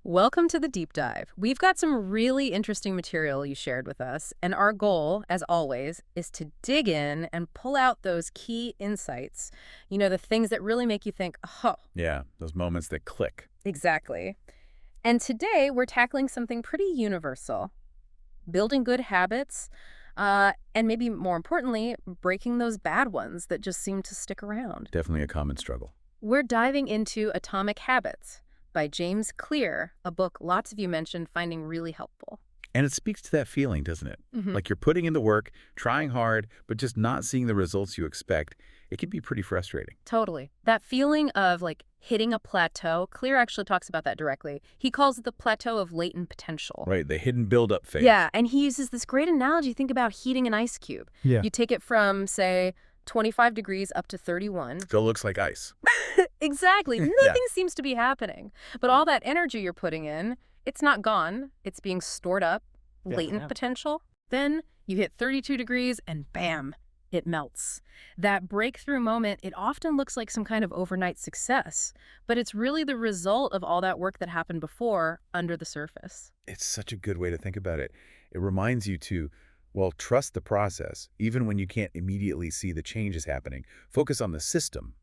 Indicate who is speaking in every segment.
Speaker 1: Welcome to the deep dive. We've got some really interesting material you shared with us, and our goal, as always, is to dig in and pull out those key insights. The things that really make you think, oh,
Speaker 2: Yeah, those moments that click.
Speaker 1: exactly. And today we're tackling something pretty universal, building good habits, and maybe more importantly, breaking those bad ones that just seem to stick around.
Speaker 2: Definitely a common struggle.
Speaker 1: We're diving into Atomic Habits by James Clear, a book lots of you mentioned finding really helpful.
Speaker 2: And it speaks to that feeling, doesn't it?
Speaker 1: hmm
Speaker 2: Like you're putting in the work, trying hard, but just not seeing the results you expect. It can be pretty frustrating.
Speaker 1: Totally. That feeling of hitting a plateau, Clear actually talks about that directly. He calls it the plateau of latent potential.
Speaker 2: Right, the hidden build-up phase.
Speaker 1: Yeah, and he uses this great analogy. Think about heating an ice cube.
Speaker 2: Yeah.
Speaker 1: You take it from, say, 25 degrees up to 31.
Speaker 2: Still looks like ice.
Speaker 1: Exactly. Nothing seems to be happening. But all that energy you're putting in, it's not gone. It's being stored up, latent potential. Then you hit 32 degrees and bam, it melts. That breakthrough moment, it often looks like some kind of overnight success, but it's really the result of all that work that happened before under the surface.
Speaker 2: It's such a good way to think about it. It reminds you to, well, trust the process, even when you can't immediately see the changes happening. Focus on the system,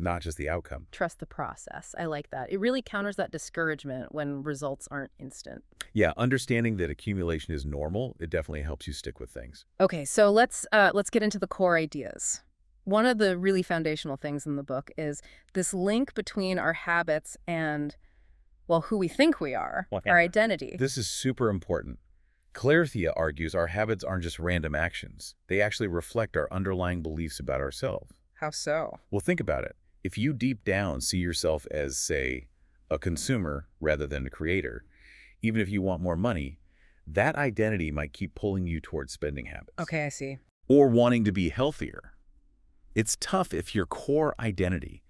Speaker 2: not just the outcome.
Speaker 1: Trust the process. I like that. It really counters that discouragement when results aren't instant.
Speaker 2: Yeah, understanding that accumulation is normal, it definitely helps you stick with things.
Speaker 1: Okay, so let's get into the core ideas. One of the really foundational things in the book is this link between our habits and, well, who we think we are, our identity.
Speaker 2: This is super important. Clarithia argues our habits aren't just random actions. They actually reflect our underlying beliefs about ourselves.
Speaker 1: How so?
Speaker 2: Well, think about it. If you deep down see yourself as, say, a consumer rather than a creator, even if you want more money, that identity might keep pulling you towards spending habits.
Speaker 1: Okay, I see.
Speaker 2: Or wanting to be healthier. It's tough if your core identity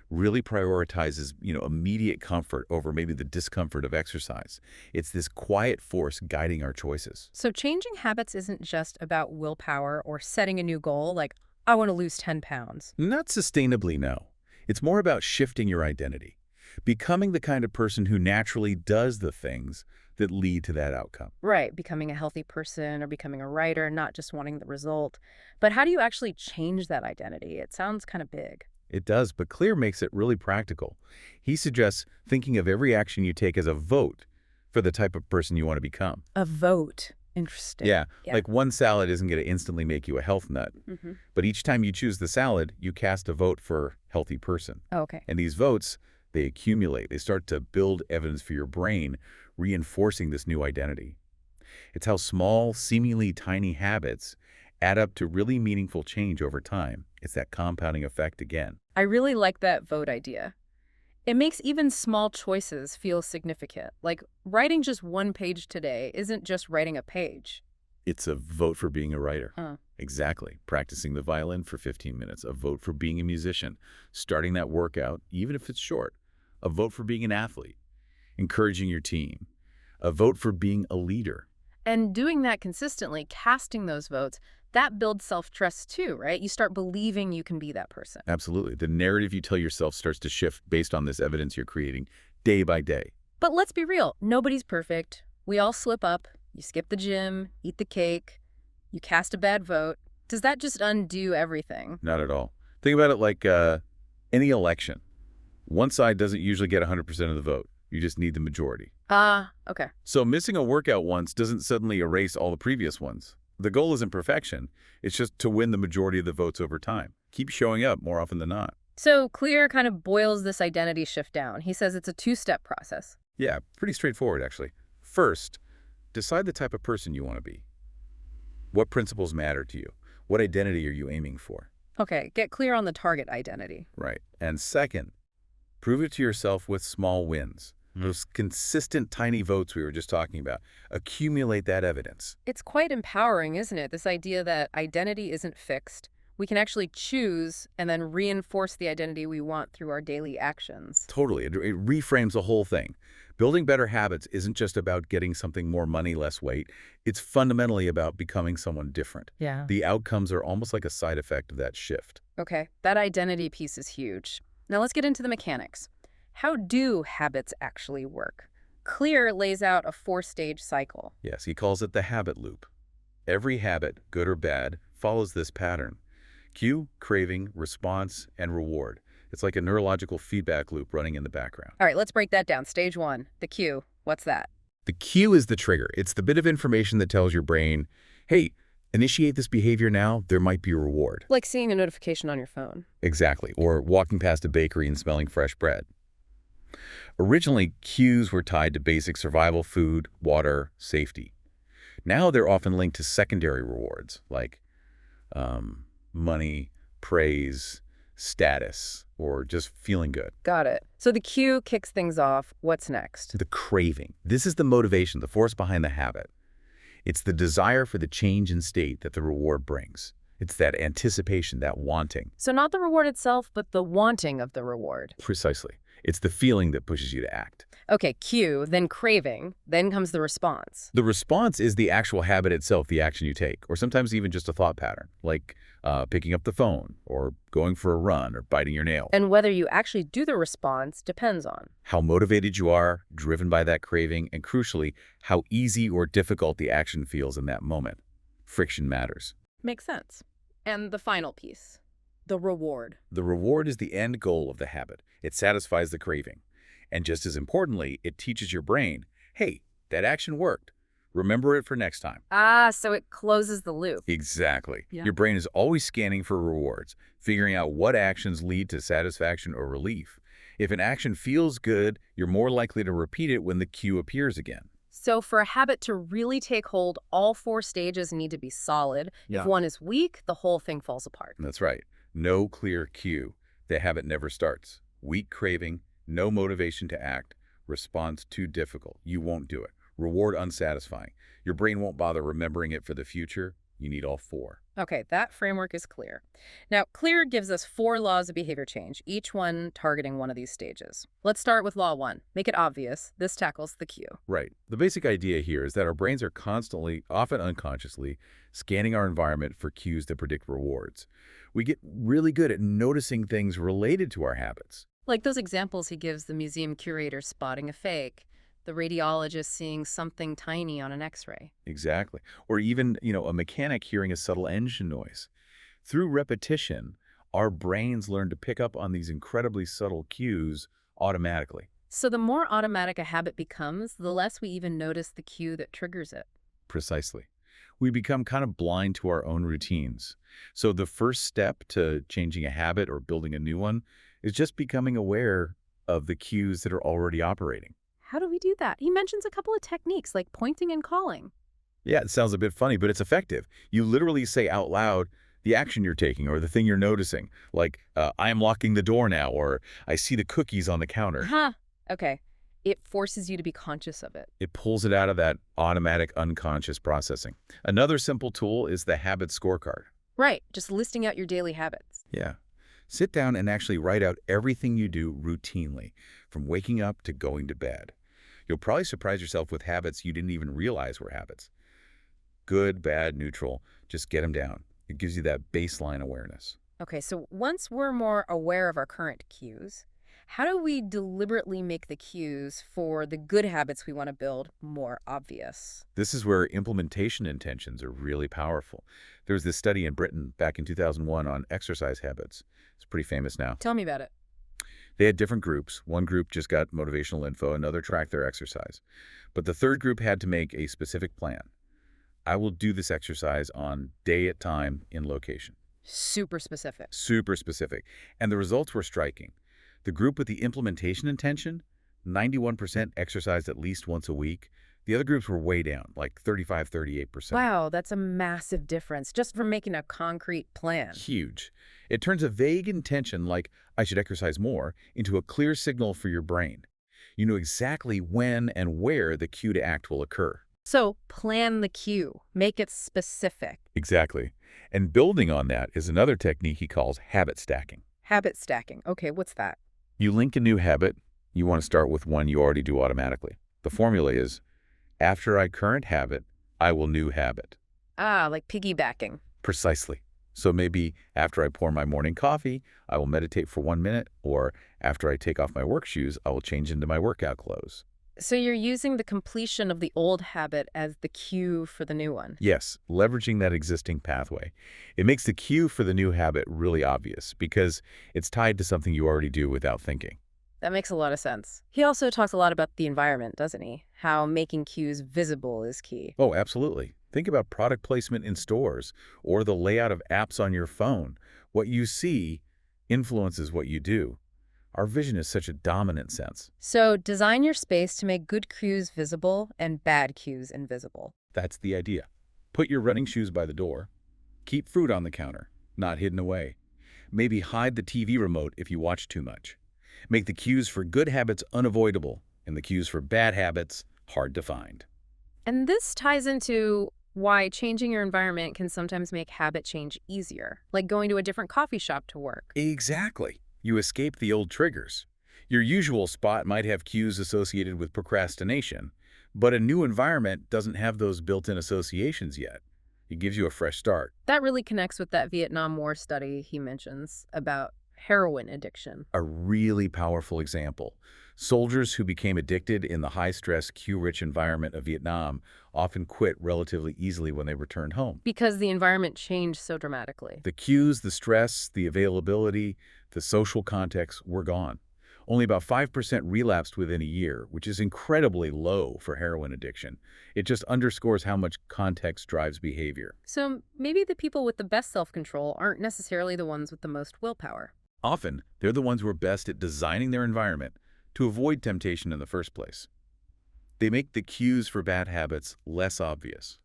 Speaker 2: really prioritizes, immediate comfort over maybe the discomfort of exercise. It's this quiet force guiding our choices.
Speaker 1: So changing habits isn't just about willpower or setting a new goal, like, I want to lose 10 pounds.
Speaker 2: Not sustainably, no. It's more about shifting your identity, becoming the kind of person who naturally does the things that lead to that outcome.
Speaker 1: Right, becoming a healthy person or becoming a writer, not just wanting the result. But how do you actually change that identity? It sounds kind of big.
Speaker 2: It does, but Clear makes it really practical. He suggests thinking of every action you take as a vote for the type of person you want to become.
Speaker 1: A vote. Interesting.
Speaker 2: Yeah, like one salad isn't going to instantly make you a health nut. But each time you choose the salad, you cast a vote for healthy person.
Speaker 1: Oh, okay.
Speaker 2: And these votes, they accumulate. They start to build evidence for your brain, reinforcing this new identity. It's how small, seemingly tiny habits add up to really meaningful change over time. It's that compounding effect again.
Speaker 1: I really like that vote idea. It makes even small choices feel significant. Like writing just one page today isn't just writing a page.
Speaker 2: It's a vote for being a writer.
Speaker 1: Huh.
Speaker 2: Exactly. Practicing the violin for 15 minutes. A vote for being a musician. Starting that workout, even if it's short. A vote for being an athlete. Encouraging your team. A vote for being a leader.
Speaker 1: And doing that consistently, casting those votes, that builds self-trust too, right? You start believing you can be that person.
Speaker 2: Absolutely. The narrative you tell yourself starts to shift based on this evidence you're creating day by day.
Speaker 1: But let's be real. Nobody's perfect. We all slip up. You skip the gym, eat the cake, you cast a bad vote. Does that just undo everything?
Speaker 2: Not at all. Think about it like any election. One side doesn't usually get 100% of the vote. You just need the majority.
Speaker 1: Okay.
Speaker 2: So missing a workout once doesn't suddenly erase all the previous ones. The goal isn't perfection. It's just to win the majority of the votes over time. Keep showing up more often than not.
Speaker 1: So Clear kind of boils this identity shift down. He says it's a two-step process.
Speaker 2: Yeah, pretty straightforward, actually. First, decide the type of person you want to be. What principles matter to you? What identity are you aiming for?
Speaker 1: Okay, get clear on the target identity.
Speaker 2: Right. And second, prove it to yourself with small wins. Those consistent tiny votes we were just talking about. Accumulate that evidence.
Speaker 1: It's quite empowering, isn't it? This idea that identity isn't fixed. We can actually choose and then reinforce the identity we want through our daily actions.
Speaker 2: Totally. It reframes the whole thing. Building better habits isn't just about getting something more money, less weight. It's fundamentally about becoming someone different.
Speaker 1: Yeah.
Speaker 2: The outcomes are almost like a side effect of that shift.
Speaker 1: Okay, that identity piece is huge. Now let's get into the mechanics. How do habits actually work? Clear lays out a 4-stage cycle.
Speaker 2: Yes, he calls it the habit loop. Every habit, good or bad, follows this pattern. Cue, craving, response, and reward. It's like a neurological feedback loop running in the background.
Speaker 1: All right, let's break that down. Stage 1, the cue. What's that?
Speaker 2: The cue is the trigger. It's the bit of information that tells your brain, hey, initiate this behavior now, there might be a reward.
Speaker 1: Like seeing a notification on your phone.
Speaker 2: Exactly. Or walking past a bakery and smelling fresh bread. Originally, cues were tied to basic survival, food, water, safety. Now they're often linked to secondary rewards like money, praise, status, or just feeling good.
Speaker 1: Got it. So the cue kicks things off. What's next?
Speaker 2: The craving. This is the motivation, the force behind the habit. It's the desire for the change in state that the reward brings. It's that anticipation, that wanting.
Speaker 1: So not the reward itself, but the wanting of the reward.
Speaker 2: Precisely. It's the feeling that pushes you to act.
Speaker 1: Okay, cue, then craving, then comes the response.
Speaker 2: The response is the actual habit itself, the action you take, or sometimes even just a thought pattern, like picking up the phone, or going for a run, or biting your nail.
Speaker 1: And whether you actually do the response depends on
Speaker 2: How motivated you are, driven by that craving, and crucially, how easy or difficult the action feels in that moment. Friction matters.
Speaker 1: Makes sense. And the final piece, the reward.
Speaker 2: The reward is the end goal of the habit. It satisfies the craving. And just as importantly, it teaches your brain, hey, that action worked. Remember it for next time.
Speaker 1: Ah, so it closes the loop.
Speaker 2: Exactly.
Speaker 1: Yeah.
Speaker 2: Your brain is always scanning for rewards, figuring out what actions lead to satisfaction or relief. If an action feels good, you're more likely to repeat it when the cue appears again.
Speaker 1: So for a habit to really take hold, all 4 stages need to be solid.
Speaker 2: Yeah.
Speaker 1: If one is weak, the whole thing falls apart.
Speaker 2: That's right. No clear cue. The habit never starts. Weak craving, no motivation to act, response too difficult. You won't do it. Reward unsatisfying. Your brain won't bother remembering it for the future. You need all 4.
Speaker 1: Okay, that framework is clear. Now, clear gives us 4 laws of behavior change, each one targeting one of these stages. Let's start with law 1. Make it obvious. This tackles the cue.
Speaker 2: Right. The basic idea here is that our brains are constantly, often unconsciously, scanning our environment for cues that predict rewards. We get really good at noticing things related to our habits.
Speaker 1: Like those examples he gives the museum curator spotting a fake, the radiologist seeing something tiny on an x-ray.
Speaker 2: Exactly. Or even, a mechanic hearing a subtle engine noise. Through repetition, our brains learn to pick up on these incredibly subtle cues automatically.
Speaker 1: So the more automatic a habit becomes, the less we even notice the cue that triggers it.
Speaker 2: Precisely. We become kind of blind to our own routines. So the first step to changing a habit or building a new one is just becoming aware of the cues that are already operating.
Speaker 1: How do we do that? He mentions a couple of techniques like pointing and calling.
Speaker 2: Yeah, it sounds a bit funny, but it's effective. You literally say out loud the action you're taking or the thing you're noticing, like, I am locking the door now, or I see the cookies on the counter.
Speaker 1: Huh. Okay. It forces you to be conscious of it.
Speaker 2: It pulls it out of that automatic unconscious processing. Another simple tool is the habit scorecard.
Speaker 1: Right. Just listing out your daily habits.
Speaker 2: Yeah. Sit down and actually write out everything you do routinely, from waking up to going to bed. You'll probably surprise yourself with habits you didn't even realize were habits. Good, bad, neutral, just get them down. It gives you that baseline awareness.
Speaker 1: Okay, so once we're more aware of our current cues, how do we deliberately make the cues for the good habits we want to build more obvious?
Speaker 2: This is where implementation intentions are really powerful. There was this study in Britain back in 2001 on exercise habits. It's pretty famous now.
Speaker 1: Tell me about it.
Speaker 2: They had different groups. One group just got motivational info, another tracked their exercise. But the third group had to make a specific plan. I will do this exercise on day at time in location.
Speaker 1: Super specific.
Speaker 2: Super specific. And the results were striking. The group with the implementation intention, 91% exercised at least once a week. The other groups were way down, like 35, 38%.
Speaker 1: Wow, that's a massive difference just from making a concrete plan.
Speaker 2: Huge. It turns a vague intention like, I should exercise more, into a clear signal for your brain. You know exactly when and where the cue to act will occur.
Speaker 1: So plan the cue. Make it specific.
Speaker 2: Exactly. And building on that is another technique he calls habit stacking.
Speaker 1: Habit stacking. Okay, what's that?
Speaker 2: You link a new habit. You want to start with one you already do automatically. The formula is, after I current habit, I will new habit.
Speaker 1: Ah, like piggybacking.
Speaker 2: Precisely. So maybe after I pour my morning coffee, I will meditate for 1 minute, or after I take off my work shoes, I will change into my workout clothes.
Speaker 1: So you're using the completion of the old habit as the cue for the new one.
Speaker 2: Yes, leveraging that existing pathway. It makes the cue for the new habit really obvious because it's tied to something you already do without thinking.
Speaker 1: That makes a lot of sense. He also talks a lot about the environment, doesn't he? How making cues visible is key.
Speaker 2: Oh, absolutely. Think about product placement in stores or the layout of apps on your phone. What you see influences what you do. Our vision is such a dominant sense.
Speaker 1: So design your space to make good cues visible and bad cues invisible.
Speaker 2: That's the idea. Put your running shoes by the door. Keep fruit on the counter, not hidden away. Maybe hide the TV remote if you watch too much. Make the cues for good habits unavoidable and the cues for bad habits hard to find.
Speaker 1: And this ties into why changing your environment can sometimes make habit change easier, like going to a different coffee shop to work.
Speaker 2: Exactly. You escape the old triggers. Your usual spot might have cues associated with procrastination, but a new environment doesn't have those built-in associations yet. It gives you a fresh start.
Speaker 1: That really connects with that Vietnam War study he mentions about heroin addiction.
Speaker 2: A really powerful example. Soldiers who became addicted in the high-stress, cue-rich environment of Vietnam often quit relatively easily when they returned home.
Speaker 1: Because the environment changed so dramatically.
Speaker 2: The cues, the stress, the availability, the social context were gone. Only about 5% relapsed within a year, which is incredibly low for heroin addiction. It just underscores how much context drives behavior.
Speaker 1: So maybe the people with the best self-control aren't necessarily the ones with the most willpower.
Speaker 2: Often, they're the ones who are best at designing their environment to avoid temptation in the first place. They make the cues for bad habits less obvious.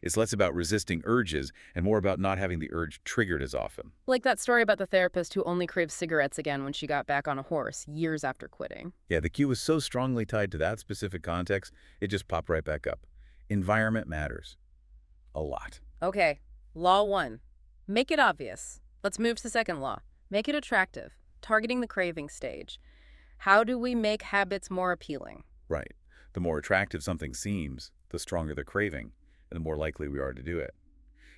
Speaker 2: It's less about resisting urges and more about not having the urge triggered as often.
Speaker 1: Like that story about the therapist who only craved cigarettes again when she got back on a horse years after quitting.
Speaker 2: Yeah, the cue was so strongly tied to that specific context, it just popped right back up. Environment matters. A lot.
Speaker 1: Okay, law 1. Make it obvious. Let's move to the second law. Make it attractive. Targeting the craving stage. How do we make habits more appealing?
Speaker 2: Right. The more attractive something seems, the stronger the craving, and the more likely we are to do it.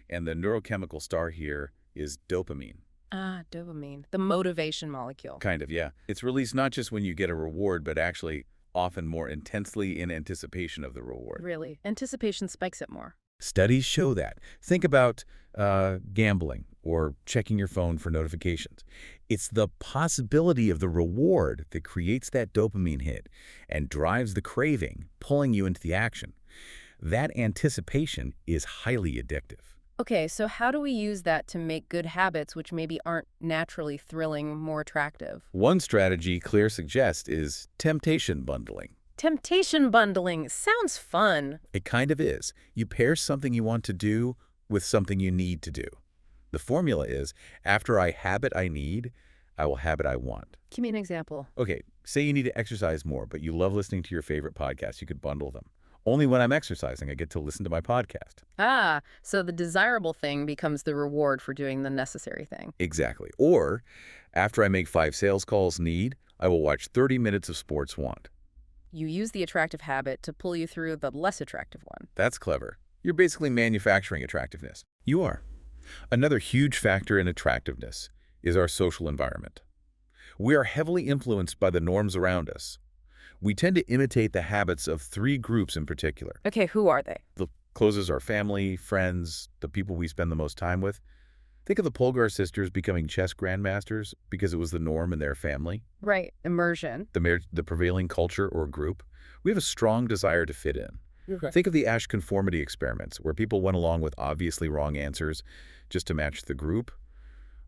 Speaker 2: And the neurochemical star here is dopamine.
Speaker 1: Ah, dopamine. The motivation molecule.
Speaker 2: Kind of, yeah. It's released not just when you get a reward, but actually often more intensely in anticipation of the reward.
Speaker 1: Really? Anticipation spikes it more.
Speaker 2: Studies show that. Think about gambling or checking your phone for notifications. It's the possibility of the reward that creates that dopamine hit and drives the craving, pulling you into the action. That anticipation is highly addictive.
Speaker 1: Okay, so how do we use that to make good habits which maybe aren't naturally thrilling more attractive?
Speaker 2: One strategy Clear suggests is temptation bundling.
Speaker 1: Temptation bundling sounds fun.
Speaker 2: It kind of is. You pair something you want to do with something you need to do. The formula is, after I habit I need, I will habit I want.
Speaker 1: Give me an example.
Speaker 2: Okay, say you need to exercise more, but you love listening to your favorite podcasts. You could bundle them. Only when I'm exercising, I get to listen to my podcast.
Speaker 1: Ah, so the desirable thing becomes the reward for doing the necessary thing.
Speaker 2: Exactly. Or, after I make 5 sales calls need, I will watch 30 minutes of sports want.
Speaker 1: You use the attractive habit to pull you through the less attractive one.
Speaker 2: That's clever. You're basically manufacturing attractiveness. You are. Another huge factor in attractiveness is our social environment. We are heavily influenced by the norms around us. We tend to imitate the habits of 3 groups in particular.
Speaker 1: Okay, who are they?
Speaker 2: The closest are family, friends, the people we spend the most time with. Think of the Polgar sisters becoming chess grandmasters because it was the norm in their family.
Speaker 1: Right, immersion.
Speaker 2: The prevailing culture or group. We have a strong desire to fit in.
Speaker 1: Okay.
Speaker 2: Think of the Asch conformity experiments, where people went along with obviously wrong answers just to match the group.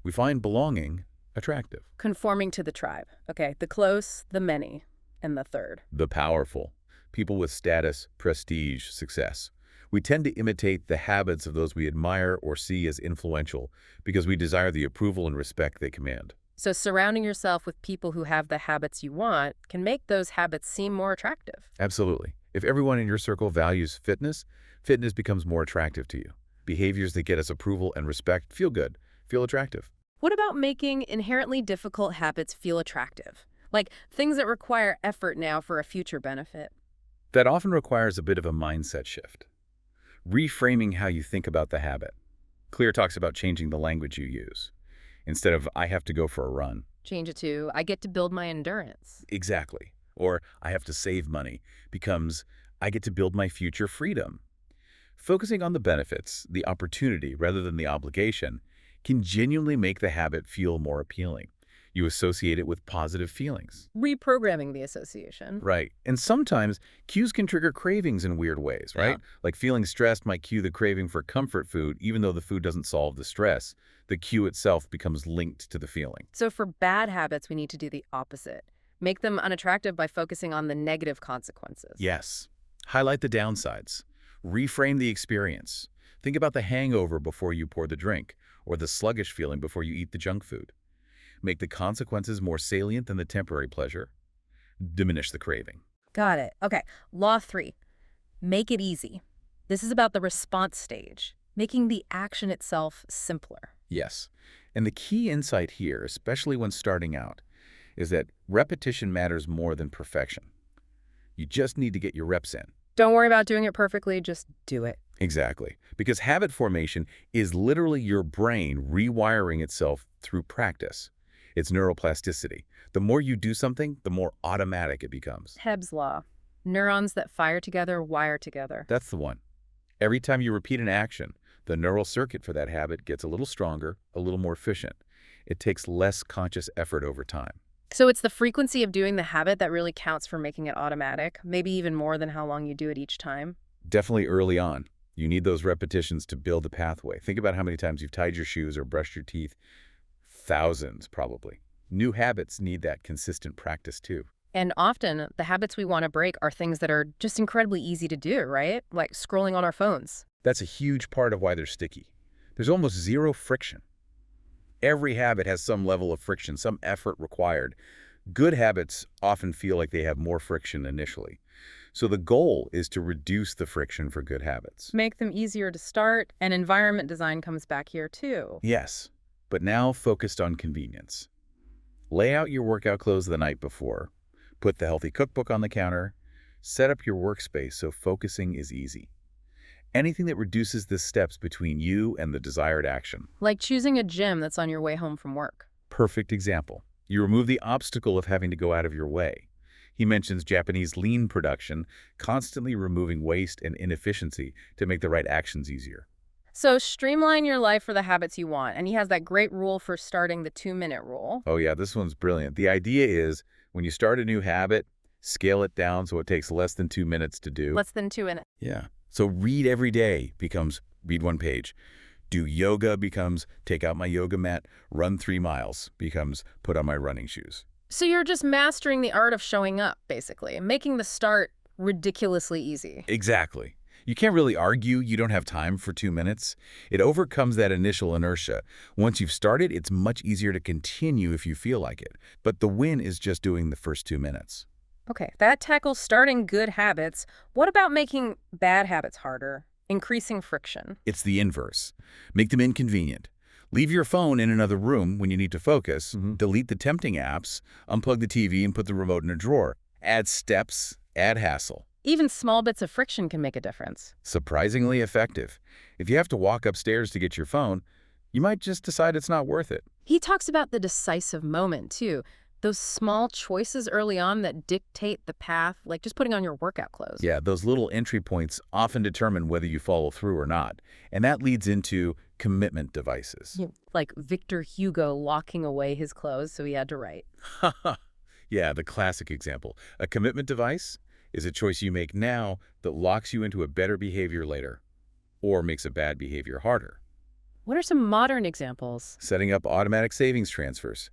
Speaker 2: We find belonging attractive.
Speaker 1: Conforming to the tribe. Okay, the close, the many, and the third.
Speaker 2: The powerful. People with status, prestige, success. We tend to imitate the habits of those we admire or see as influential because we desire the approval and respect they command.
Speaker 1: So surrounding yourself with people who have the habits you want can make those habits seem more attractive.
Speaker 2: Absolutely. If everyone in your circle values fitness, fitness becomes more attractive to you. Behaviors that get us approval and respect feel good, feel attractive.
Speaker 1: What about making inherently difficult habits feel attractive? Like things that require effort now for a future benefit.
Speaker 2: That often requires a bit of a mindset shift. Reframing how you think about the habit. Clear talks about changing the language you use. Instead of, I have to go for a run.
Speaker 1: Change it to, I get to build my endurance.
Speaker 2: Exactly. or I have to save money becomes I get to build my future freedom. Focusing on the benefits, the opportunity rather than the obligation, can genuinely make the habit feel more appealing. You associate it with positive feelings.
Speaker 1: Reprogramming the association.
Speaker 2: Right. And sometimes cues can trigger cravings in weird ways,
Speaker 1: Yeah.
Speaker 2: right? Like feeling stressed might cue the craving for comfort food, even though the food doesn't solve the stress. The cue itself becomes linked to the feeling.
Speaker 1: So for bad habits, we need to do the opposite. Make them unattractive by focusing on the negative consequences.
Speaker 2: Yes. Highlight the downsides. Reframe the experience. Think about the hangover before you pour the drink, or the sluggish feeling before you eat the junk food. Make the consequences more salient than the temporary pleasure. Diminish the craving.
Speaker 1: Got it. Okay. Law 3. Make it easy. This is about the response stage, making the action itself simpler.
Speaker 2: Yes. And the key insight here, especially when starting out, is that repetition matters more than perfection. You just need to get your reps in.
Speaker 1: Don't worry about doing it perfectly, just do it.
Speaker 2: Exactly. Because habit formation is literally your brain rewiring itself through practice. It's neuroplasticity. The more you do something, the more automatic it becomes.
Speaker 1: Hebb's law. Neurons that fire together wire together.
Speaker 2: That's the one. Every time you repeat an action, the neural circuit for that habit gets a little stronger, a little more efficient. It takes less conscious effort over time.
Speaker 1: So it's the frequency of doing the habit that really counts for making it automatic, maybe even more than how long you do it each time.
Speaker 2: Definitely early on. You need those repetitions to build a pathway. Think about how many times you've tied your shoes or brushed your teeth. Thousands, probably. New habits need that consistent practice, too.
Speaker 1: And often, the habits we want to break are things that are just incredibly easy to do, right? Like scrolling on our phones.
Speaker 2: That's a huge part of why they're sticky. There's almost zero friction. Every habit has some level of friction, some effort required. Good habits often feel like they have more friction initially. So the goal is to reduce the friction for good habits.
Speaker 1: Make them easier to start, and environment design comes back here too.
Speaker 2: Yes, but now focused on convenience. Lay out your workout clothes the night before. Put the healthy cookbook on the counter. Set up your workspace so focusing is easy. Anything that reduces the steps between you and the desired action.
Speaker 1: Like choosing a gym that's on your way home from work.
Speaker 2: Perfect example. You remove the obstacle of having to go out of your way. He mentions Japanese lean production, constantly removing waste and inefficiency to make the right actions easier.
Speaker 1: So streamline your life for the habits you want. And he has that great rule for starting, the 2-minute rule.
Speaker 2: Oh yeah, this one's brilliant. The idea is when you start a new habit, scale it down so it takes less than 2 minutes to do.
Speaker 1: Less than 2 minutes.
Speaker 2: Yeah. So read every day becomes read 1 page. Do yoga becomes take out my yoga mat, run 3 miles becomes put on my running shoes.
Speaker 1: So you're just mastering the art of showing up, basically, making the start ridiculously easy.
Speaker 2: Exactly. You can't really argue you don't have time for 2 minutes. It overcomes that initial inertia. Once you've started, it's much easier to continue if you feel like it. But the win is just doing the first 2 minutes.
Speaker 1: Okay, that tackles starting good habits. What about making bad habits harder? Increasing friction.
Speaker 2: It's the inverse. Make them inconvenient. Leave your phone in another room when you need to focus. Delete the tempting apps. Unplug the TV and put the remote in a drawer. Add steps. Add hassle.
Speaker 1: Even small bits of friction can make a difference.
Speaker 2: Surprisingly effective. If you have to walk upstairs to get your phone, you might just decide it's not worth it.
Speaker 1: He talks about the decisive moment, too. Those small choices early on that dictate the path, like just putting on your workout clothes.
Speaker 2: Yeah, those little entry points often determine whether you follow through or not. And that leads into commitment devices.
Speaker 1: Like Victor Hugo locking away his clothes so he had to write.
Speaker 2: Yeah, the classic example. A commitment device is a choice you make now that locks you into a better behavior later or makes a bad behavior harder.
Speaker 1: What are some modern examples?
Speaker 2: Setting up automatic savings transfers.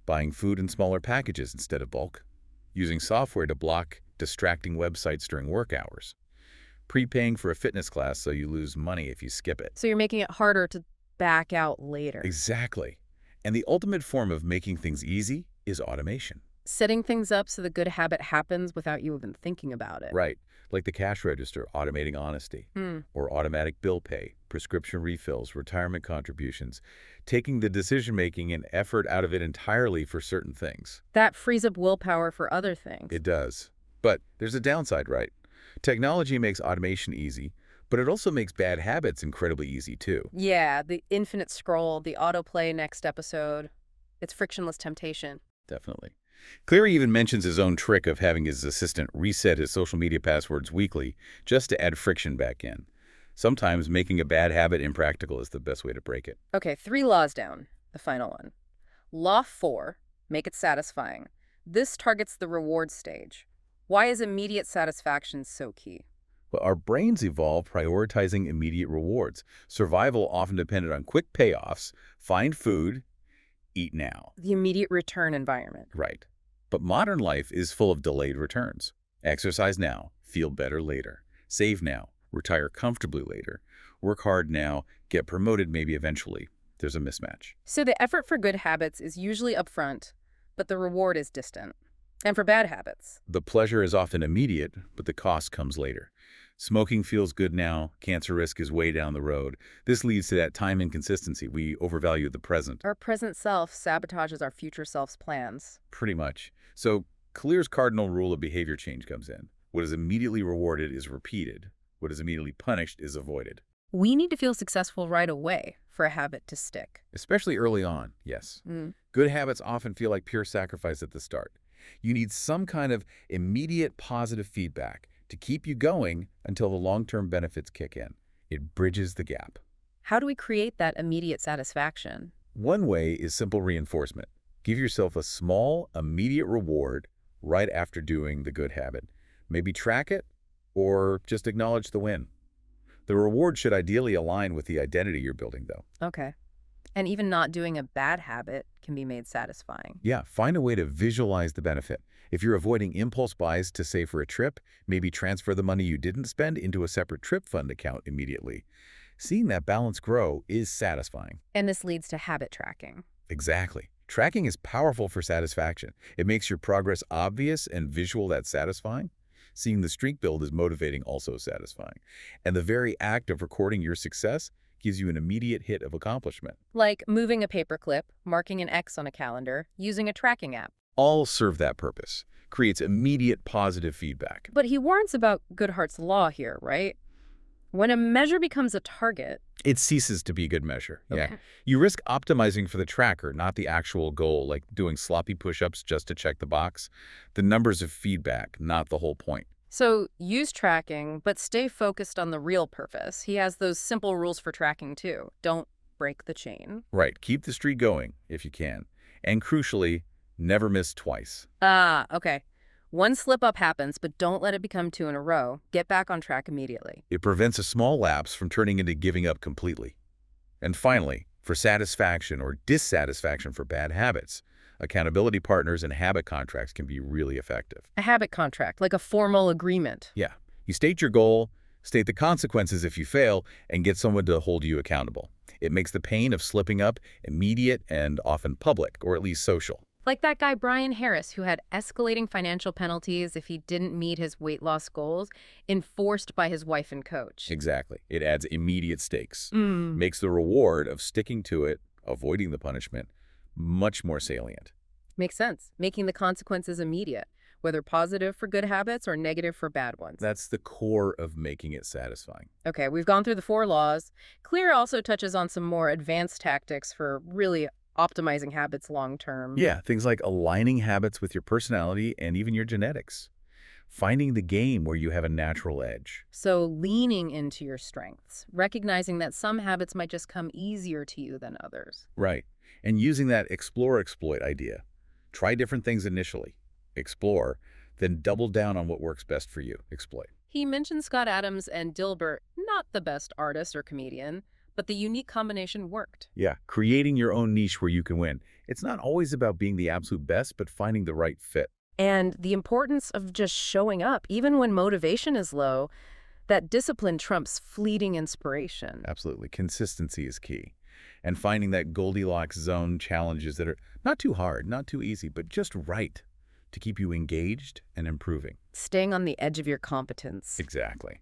Speaker 2: Buying food in smaller packages instead of bulk. Using software to block distracting websites during work hours. Prepaying for a fitness class so you lose money if you skip it.
Speaker 1: So you're making it harder to back out later.
Speaker 2: Exactly. And the ultimate form of making things easy is automation.
Speaker 1: Setting things up so the good habit happens without you even thinking about it.
Speaker 2: Right. Like the cash register, automating honesty. Or automatic bill pay, prescription refills, retirement contributions. Taking the decision-making and effort out of it entirely for certain things.
Speaker 1: That frees up willpower for other things.
Speaker 2: It does. But there's a downside, right? Technology makes automation easy, but it also makes bad habits incredibly easy, too.
Speaker 1: Yeah, the infinite scroll, the autoplay next episode. It's frictionless temptation.
Speaker 2: Definitely. Cleary even mentions his own trick of having his assistant reset his social media passwords weekly just to add friction back in. Sometimes making a bad habit impractical is the best way to break it.
Speaker 1: Okay, 3 laws down. The final one. Law 4, make it satisfying. This targets the reward stage. Why is immediate satisfaction so key?
Speaker 2: Well, our brains evolved prioritizing immediate rewards. Survival often depended on quick payoffs, find food, eat now.
Speaker 1: The immediate return environment.
Speaker 2: Right. But modern life is full of delayed returns. Exercise now, feel better later. Save now, retire comfortably later. Work hard now, get promoted maybe eventually. There's a mismatch.
Speaker 1: So the effort for good habits is usually upfront, but the reward is distant. And for bad habits?
Speaker 2: The pleasure is often immediate, but the cost comes later. Smoking feels good now, cancer risk is way down the road. This leads to that time inconsistency. We overvalue the present.
Speaker 1: Our present self sabotages our future self's plans.
Speaker 2: Pretty much. So Clear's cardinal rule of behavior change comes in. What is immediately rewarded is repeated. What is immediately punished is avoided.
Speaker 1: We need to feel successful right away for a habit to stick.
Speaker 2: Especially early on, yes. Good habits often feel like pure sacrifice at the start. You need some kind of immediate positive feedback to keep you going until the long-term benefits kick in. It bridges the gap.
Speaker 1: How do we create that immediate satisfaction?
Speaker 2: One way is simple reinforcement. Give yourself a small, immediate reward right after doing the good habit. Maybe track it or just acknowledge the win. The reward should ideally align with the identity you're building, though.
Speaker 1: Okay. And even not doing a bad habit can be made satisfying.
Speaker 2: Yeah, find a way to visualize the benefit. If you're avoiding impulse buys to save for a trip, maybe transfer the money you didn't spend into a separate trip fund account immediately. Seeing that balance grow is satisfying.
Speaker 1: And this leads to habit tracking.
Speaker 2: Exactly. Tracking is powerful for satisfaction. It makes your progress obvious and visual that's satisfying. Seeing the streak build is motivating, also satisfying. And the very act of recording your success gives you an immediate hit of accomplishment.
Speaker 1: Like moving a paperclip, marking an X on a calendar, using a tracking app.
Speaker 2: All serve that purpose. Creates immediate positive feedback.
Speaker 1: But he warns about Goodhart's law here, right? When a measure becomes a target...
Speaker 2: It ceases to be good measure.
Speaker 1: Okay.
Speaker 2: Yeah. You risk optimizing for the tracker, not the actual goal, like doing sloppy push-ups just to check the box. The numbers of feedback, not the whole point.
Speaker 1: So use tracking, but stay focused on the real purpose. He has those simple rules for tracking, too. Don't break the chain.
Speaker 2: Right. Keep the streak going, if you can. And crucially, never miss twice.
Speaker 1: Ah, okay. One slip-up happens, but don't let it become 2 in a row. Get back on track immediately.
Speaker 2: It prevents a small lapse from turning into giving up completely. And finally, for satisfaction or dissatisfaction for bad habits, accountability partners and habit contracts can be really effective.
Speaker 1: A habit contract, like a formal agreement.
Speaker 2: Yeah. You state your goal, state the consequences if you fail, and get someone to hold you accountable. It makes the pain of slipping up immediate and often public, or at least social.
Speaker 1: Like that guy Brian Harris, who had escalating financial penalties if he didn't meet his weight loss goals, enforced by his wife and coach.
Speaker 2: Exactly. It adds immediate stakes. Makes the reward of sticking to it, avoiding the punishment, much more salient.
Speaker 1: Makes sense. Making the consequences immediate, whether positive for good habits or negative for bad ones.
Speaker 2: That's the core of making it satisfying.
Speaker 1: Okay, we've gone through the 4 laws. Clear also touches on some more advanced tactics for really optimizing habits long-term.
Speaker 2: Yeah, things like aligning habits with your personality and even your genetics. Finding the game where you have a natural edge.
Speaker 1: So leaning into your strengths, recognizing that some habits might just come easier to you than others.
Speaker 2: Right. And using that explore-exploit idea. Try different things initially. Explore, then double down on what works best for you. Exploit.
Speaker 1: He mentioned Scott Adams and Dilbert, not the best artist or comedian, but the unique combination worked.
Speaker 2: Yeah, creating your own niche where you can win. It's not always about being the absolute best, but finding the right fit.
Speaker 1: And the importance of just showing up, even when motivation is low, that discipline trumps fleeting inspiration.
Speaker 2: Absolutely. Consistency is key. And finding that Goldilocks zone challenges that are not too hard, not too easy, but just right to keep you engaged and improving.
Speaker 1: Staying on the edge of your competence.
Speaker 2: Exactly.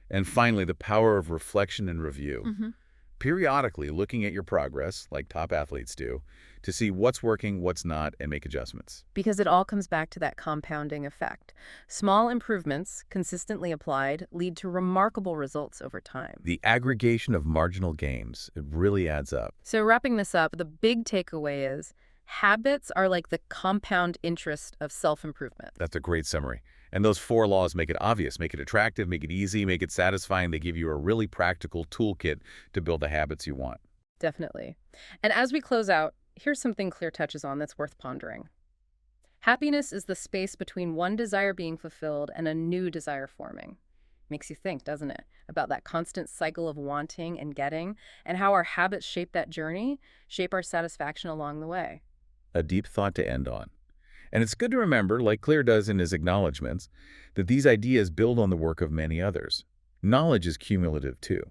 Speaker 2: And finally, the power of reflection and review. Periodically looking at your progress, like top athletes do, to see what's working, what's not, and make adjustments.
Speaker 1: Because it all comes back to that compounding effect. Small improvements, consistently applied, lead to remarkable results over time.
Speaker 2: The aggregation of marginal gains, it really adds up.
Speaker 1: So wrapping this up, the big takeaway is Habits are like the compound interest of self-improvement.
Speaker 2: That's a great summary. And those 4 laws make it obvious, make it attractive, make it easy, make it satisfying. They give you a really practical toolkit to build the habits you want.
Speaker 1: Definitely. And as we close out, here's something Clear touches on that's worth pondering. Happiness is the space between one desire being fulfilled and a new desire forming. Makes you think, doesn't it, about that constant cycle of wanting and getting, and how our habits shape that journey, shape our satisfaction along the way.
Speaker 2: A deep thought to end on. And it's good to remember, like Clear does in his acknowledgments, that these ideas build on the work of many others. Knowledge is cumulative too.